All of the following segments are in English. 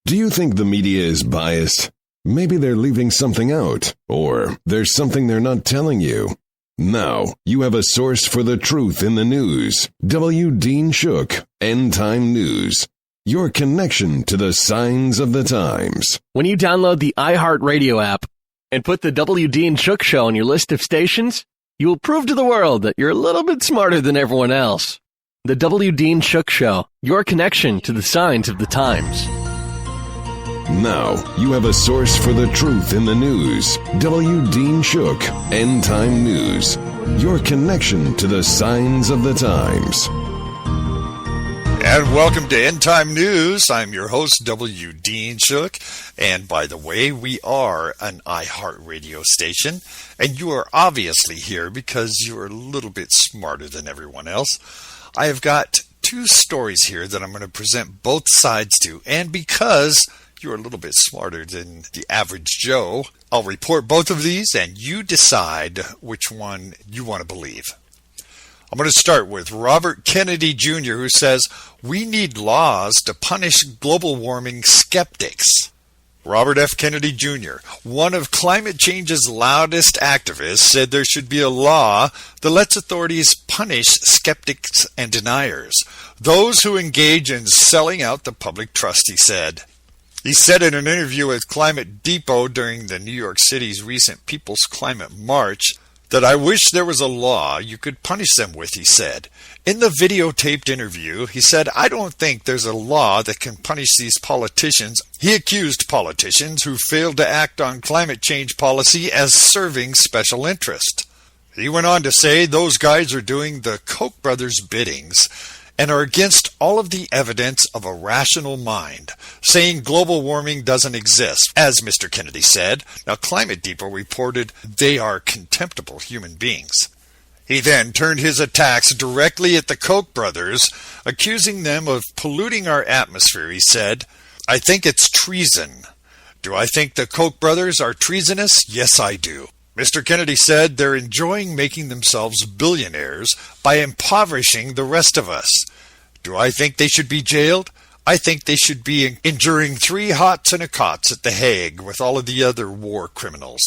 Do you think the media is biased? Maybe they're leaving something out, or there's something they're not telling you. Now, you have a source for the truth in the news. W. Dean Shook, End Time News. Your connection to the signs of the times. When you download the iHeartRadio app and put the W. Dean Shook Show on your list of stations, you will prove to the world that you're a little bit smarter than everyone else. The W. Dean Shook Show, your connection to the signs of the times. Now, you have a source for the truth in the news. W. Dean Shook, End Time News. Your connection to the signs of the times. And welcome to End Time News. I'm your host, W. Dean Shook. And by the way, we are an iHeartRadio station. And you are obviously here because you're a little bit smarter than everyone else. I have got two stories here that I'm going to present both sides to. And because you're a little bit smarter than the average Joe, I'll report both of these and you decide which one you want to believe. I'm going to start with Robert Kennedy Jr., who says, "We need laws to punish global warming skeptics." Robert F. Kennedy Jr., one of climate change's loudest activists, said there should be a law that lets authorities punish skeptics and deniers, those who engage in selling out the public trust, he said. He said in an interview with Climate Depot during the New York City's recent People's Climate March that "I wish there was a law you could punish them with," he said. In the videotaped interview, he said, "I don't think there's a law that can punish these politicians." He accused politicians who failed to act on climate change policy as serving special interest. He went on to say those guys are doing the Koch brothers' biddings and are against all of the evidence of a rational mind, saying global warming doesn't exist, as Mr. Kennedy said. Now, Climate Depot reported they are contemptible human beings. He then turned his attacks directly at the Koch brothers, accusing them of polluting our atmosphere. He said, "I think it's treason. Do I think the Koch brothers are treasonous? Yes, I do." Mr. Kennedy said they're enjoying making themselves billionaires by impoverishing the rest of us. Do I think they should be jailed? I think they should be enduring 3 hots and a cots at The Hague with all of the other war criminals.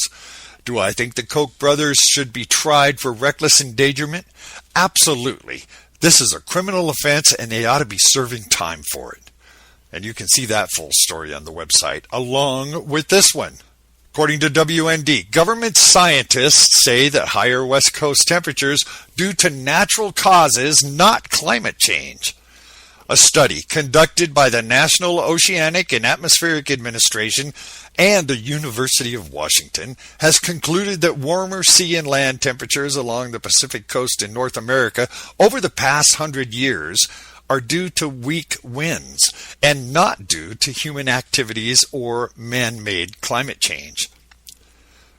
Do I think the Koch brothers should be tried for reckless endangerment? Absolutely. This is a criminal offense and they ought to be serving time for it. And you can see that full story on the website, along with this one. According to WND, government scientists say that higher West Coast temperatures due to natural causes, not climate change. A study conducted by the National Oceanic and Atmospheric Administration and the University of Washington has concluded that warmer sea and land temperatures along the Pacific coast in North America over the past 100 years are due to weak winds and not due to human activities or man-made climate change.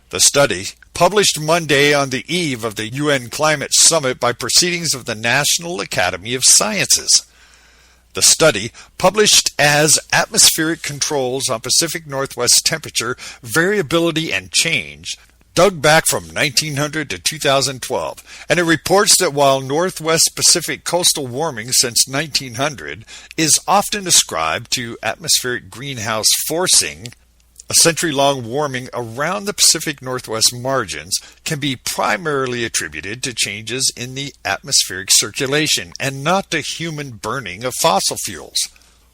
The study, published Monday on the eve of the UN Climate Summit by Proceedings of the National Academy of Sciences. The study, published as Atmospheric Controls on Pacific Northwest Temperature, Variability and Change, dug back from 1900 to 2012, and it reports that while Northwest Pacific coastal warming since 1900 is often ascribed to atmospheric greenhouse forcing, a century-long warming around the Pacific Northwest margins can be primarily attributed to changes in the atmospheric circulation and not to human burning of fossil fuels.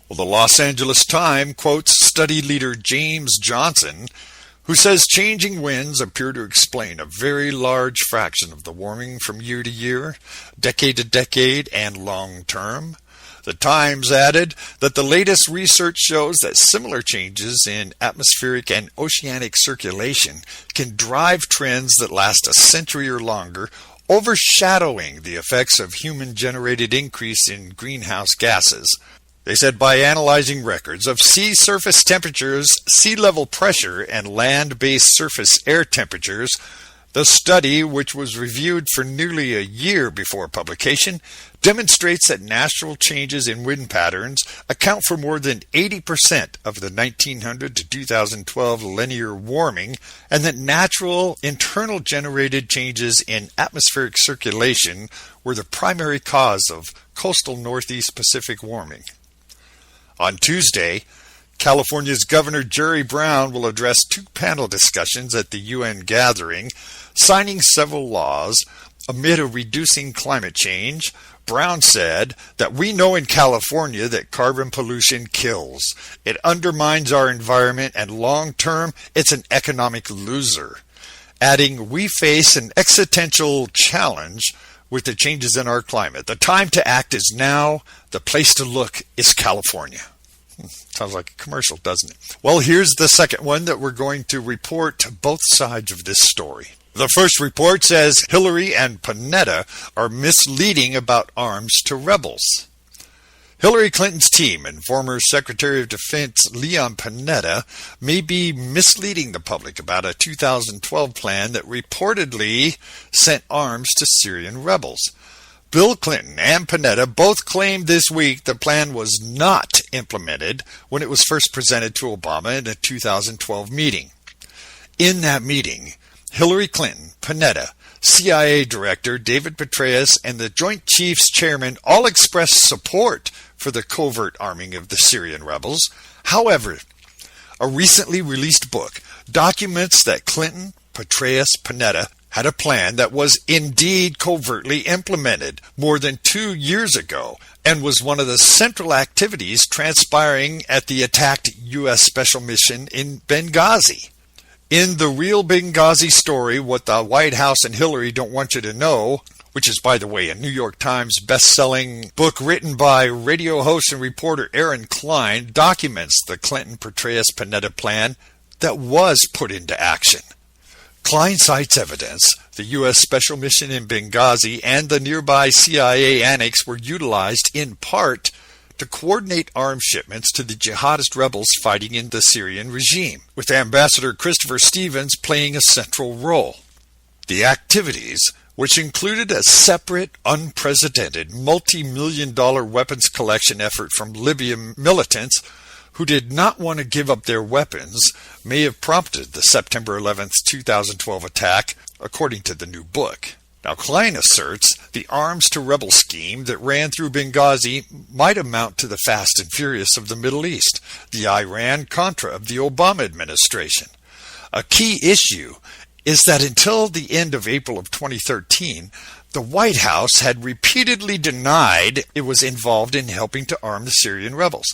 Well, the Los Angeles Times quotes study leader James Johnson, who says changing winds appear to explain a very large fraction of the warming from year to year, decade to decade, and long term. The Times added that the latest research shows that similar changes in atmospheric and oceanic circulation can drive trends that last a century or longer, overshadowing the effects of human-generated increase in greenhouse gases. They said by analyzing records of sea surface temperatures, sea level pressure, and land-based surface air temperatures, the study, which was reviewed for nearly a year before publication, demonstrates that natural changes in wind patterns account for more than 80% of the 1900 to 2012 linear warming, and that natural internal generated changes in atmospheric circulation were the primary cause of coastal Northeast Pacific warming. On Tuesday, California's Governor Jerry Brown will address 2 panel discussions at the UN gathering, signing several laws amid a reducing climate change. Brown said that we know in California that carbon pollution kills. It undermines our environment, and long term, it's an economic loser. Adding, we face an existential challenge with the changes in our climate. The time to act is now. The place to look is California. Sounds like a commercial, doesn't it? Well, here's the second one that we're going to report both sides of this story. The first report says Hillary and Panetta are misleading about arms to rebels. Hillary Clinton's team and former Secretary of Defense Leon Panetta may be misleading the public about a 2012 plan that reportedly sent arms to Syrian rebels. Bill Clinton and Panetta both claimed this week the plan was not implemented when it was first presented to Obama in a 2012 meeting. In that meeting, Hillary Clinton, Panetta, CIA Director David Petraeus, and the Joint Chiefs Chairman all expressed support for the covert arming of the Syrian rebels. However, a recently released book documents that Clinton, Petraeus, Panetta had a plan that was indeed covertly implemented more than 2 years ago and was one of the central activities transpiring at the attacked U.S. Special Mission in Benghazi. In the real Benghazi story, what the White House and Hillary don't want you to know, which is, by the way, a New York Times best-selling book written by radio host and reporter Aaron Klein, documents the Clinton-Petraeus-Panetta plan that was put into action. Klein cites evidence the U.S. Special Mission in Benghazi and the nearby CIA annex were utilized in part to coordinate arms shipments to the jihadist rebels fighting in the Syrian regime, with Ambassador Christopher Stevens playing a central role. The activities, which included a separate, unprecedented, multi-million-dollar weapons collection effort from Libyan militants who did not want to give up their weapons, may have prompted the September 11, 2012 attack, according to the new book. Now, Klein asserts the arms to rebel scheme that ran through Benghazi might amount to the Fast and Furious of the Middle East, the Iran-Contra of the Obama administration. A key issue is that until the end of April of 2013, the White House had repeatedly denied it was involved in helping to arm the Syrian rebels.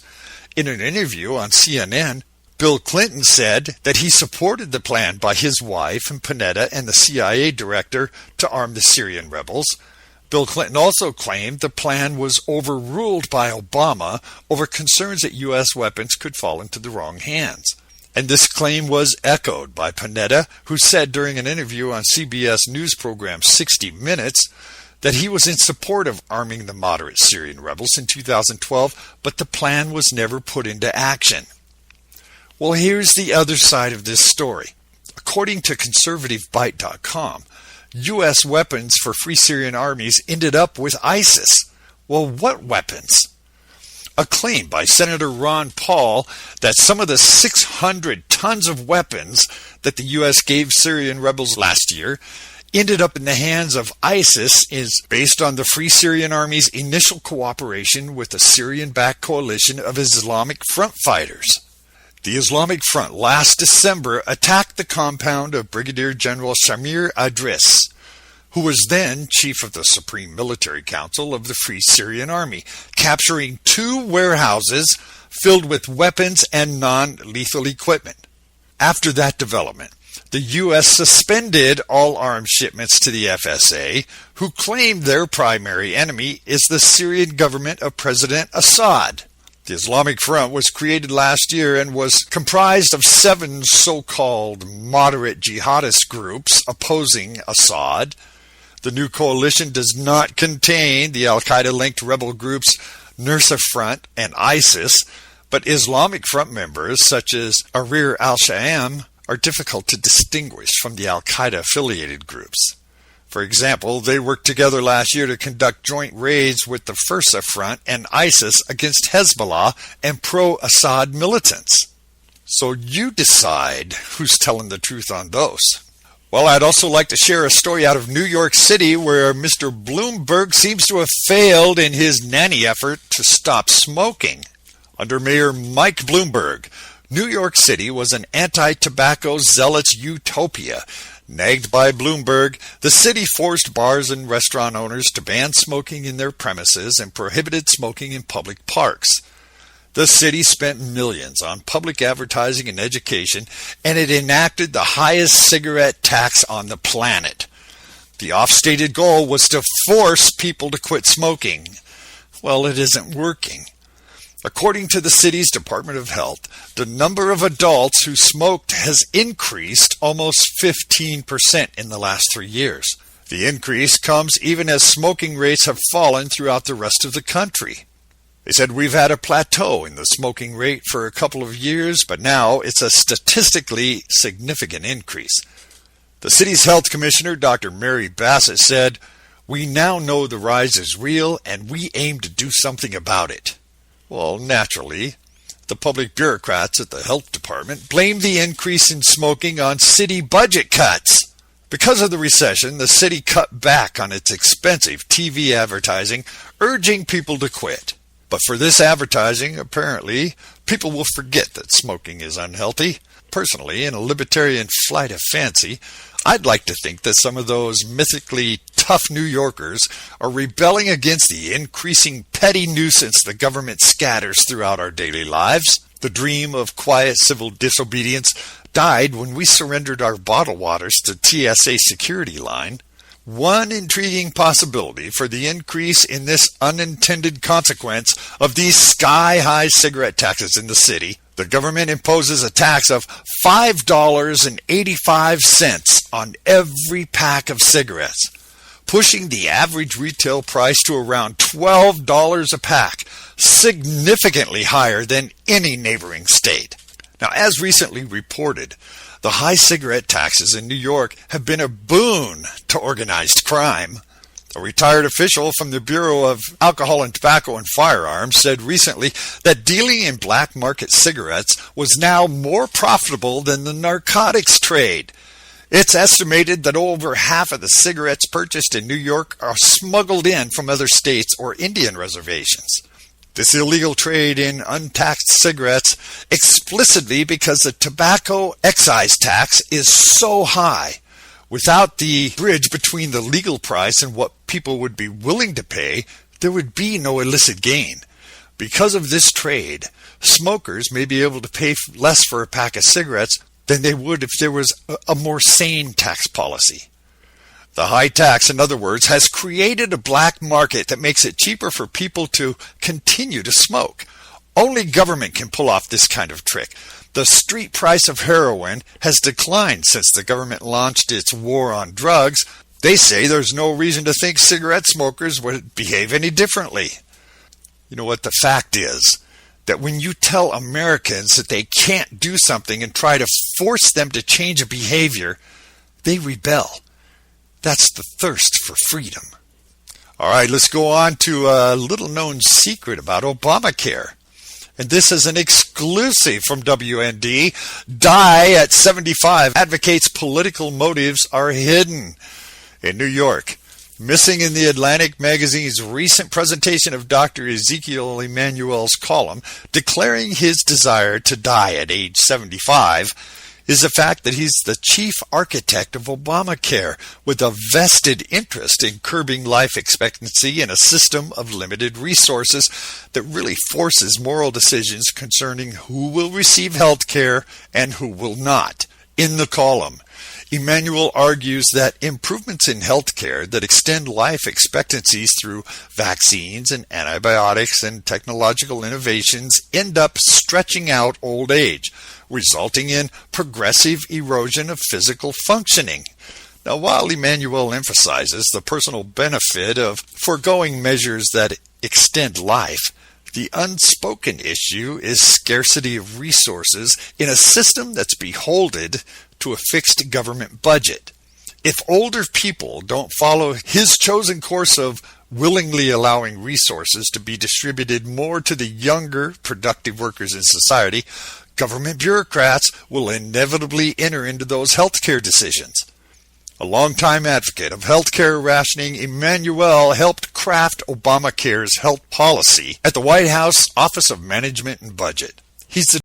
In an interview on CNN, Bill Clinton said that he supported the plan by his wife and Panetta and the CIA director to arm the Syrian rebels. Bill Clinton also claimed the plan was overruled by Obama over concerns that U.S. weapons could fall into the wrong hands. And this claim was echoed by Panetta, who said during an interview on CBS News program 60 Minutes that he was in support of arming the moderate Syrian rebels in 2012, but the plan was never put into action. Well, here's the other side of this story. According to conservativebyte.com, U.S. weapons for Free Syrian armies ended up with ISIS. Well, what weapons? A claim by Senator Ron Paul that some of the 600 tons of weapons that the U.S. gave Syrian rebels last year ended up in the hands of ISIS is based on the Free Syrian Army's initial cooperation with the Syrian-backed coalition of Islamic Front fighters. The Islamic Front last December attacked the compound of Brigadier General Shamir Adris, who was then chief of the Supreme Military Council of the Free Syrian Army, capturing 2 warehouses filled with weapons and non-lethal equipment. After that development, the U.S. suspended all arms shipments to the FSA, who claimed their primary enemy is the Syrian government of President Assad. The Islamic Front was created last year and was comprised of 7 so-called moderate jihadist groups opposing Assad. The new coalition does not contain the al-Qaeda-linked rebel groups Nusra Front and ISIS, but Islamic Front members such as Ahrir al-Sham are difficult to distinguish from the al-Qaeda-affiliated groups. For example, they worked together last year to conduct joint raids with the Fursa Front and ISIS against Hezbollah and pro-Assad militants. So you decide who's telling the truth on those. Well, I'd also like to share a story out of New York City where Mr. Bloomberg seems to have failed in his nanny effort to stop smoking. Under Mayor Mike Bloomberg, New York City was an anti-tobacco zealot's utopia. Nagged by Bloomberg, the city forced bars and restaurant owners to ban smoking in their premises and prohibited smoking in public parks. The city spent millions on public advertising and education, and it enacted the highest cigarette tax on the planet. The oft-stated goal was to force people to quit smoking. Well, it isn't working. According to the city's Department of Health, the number of adults who smoked has increased almost 15% in the last 3 years. The increase comes even as smoking rates have fallen throughout the rest of the country. They said we've had a plateau in the smoking rate for a couple of years, but now it's a statistically significant increase. The city's health commissioner, Dr. Mary Bassett, said, "We now know the rise is real and we aim to do something about it." Well, naturally, the public bureaucrats at the health department blame the increase in smoking on city budget cuts. Because of the recession, the city cut back on its expensive TV advertising, urging people to quit. But for this advertising, apparently, people will forget that smoking is unhealthy. Personally, in a libertarian flight of fancy, I'd like to think that some of those mythically tough New Yorkers are rebelling against the increasing petty nuisance the government scatters throughout our daily lives. The dream of quiet civil disobedience died when we surrendered our bottled waters to TSA security line. One intriguing possibility for the increase in this unintended consequence of these sky-high cigarette taxes in the city: the government imposes a tax of $5.85 on every pack of cigarettes, pushing the average retail price to around $12 a pack, significantly higher than any neighboring state. Now, as recently reported, the high cigarette taxes in New York have been a boon to organized crime. A retired official from the Bureau of Alcohol and Tobacco and Firearms said recently that dealing in black market cigarettes was now more profitable than the narcotics trade. It's estimated that over half of the cigarettes purchased in New York are smuggled in from other states or Indian reservations. This illegal trade in untaxed cigarettes explicitly because the tobacco excise tax is so high. Without the bridge between the legal price and what people would be willing to pay, there would be no illicit gain. Because of this trade, smokers may be able to pay less for a pack of cigarettes than they would if there was a more sane tax policy. The high tax, in other words, has created a black market that makes it cheaper for people to continue to smoke. Only government can pull off this kind of trick. The street price of heroin has declined since the government launched its war on drugs. They say there's no reason to think cigarette smokers would behave any differently. You know what? The fact is that when you tell Americans that they can't do something and try to force them to change a behavior, they rebel. That's the thirst for freedom. All right, let's go on to a little-known secret about Obamacare. And this is an exclusive from WND. Die at 75 advocates political motives are hidden. In New York, missing in the Atlantic magazine's recent presentation of Dr. Ezekiel Emanuel's column declaring his desire to die at age 75 is the fact that he's the chief architect of Obamacare, with a vested interest in curbing life expectancy in a system of limited resources that really forces moral decisions concerning who will receive health care and who will not. In the column, Emanuel argues that improvements in health care that extend life expectancies through vaccines and antibiotics and technological innovations end up stretching out old age, resulting in progressive erosion of physical functioning. Now, while Emanuel emphasizes the personal benefit of foregoing measures that extend life, the unspoken issue is scarcity of resources in a system that's beholden to a fixed government budget. If older people don't follow his chosen course of willingly allowing resources to be distributed more to the younger, productive workers in society, government bureaucrats will inevitably enter into those healthcare decisions. A longtime advocate of healthcare rationing, Emanuel helped craft Obamacare's health policy at the White House Office of Management and Budget. He's the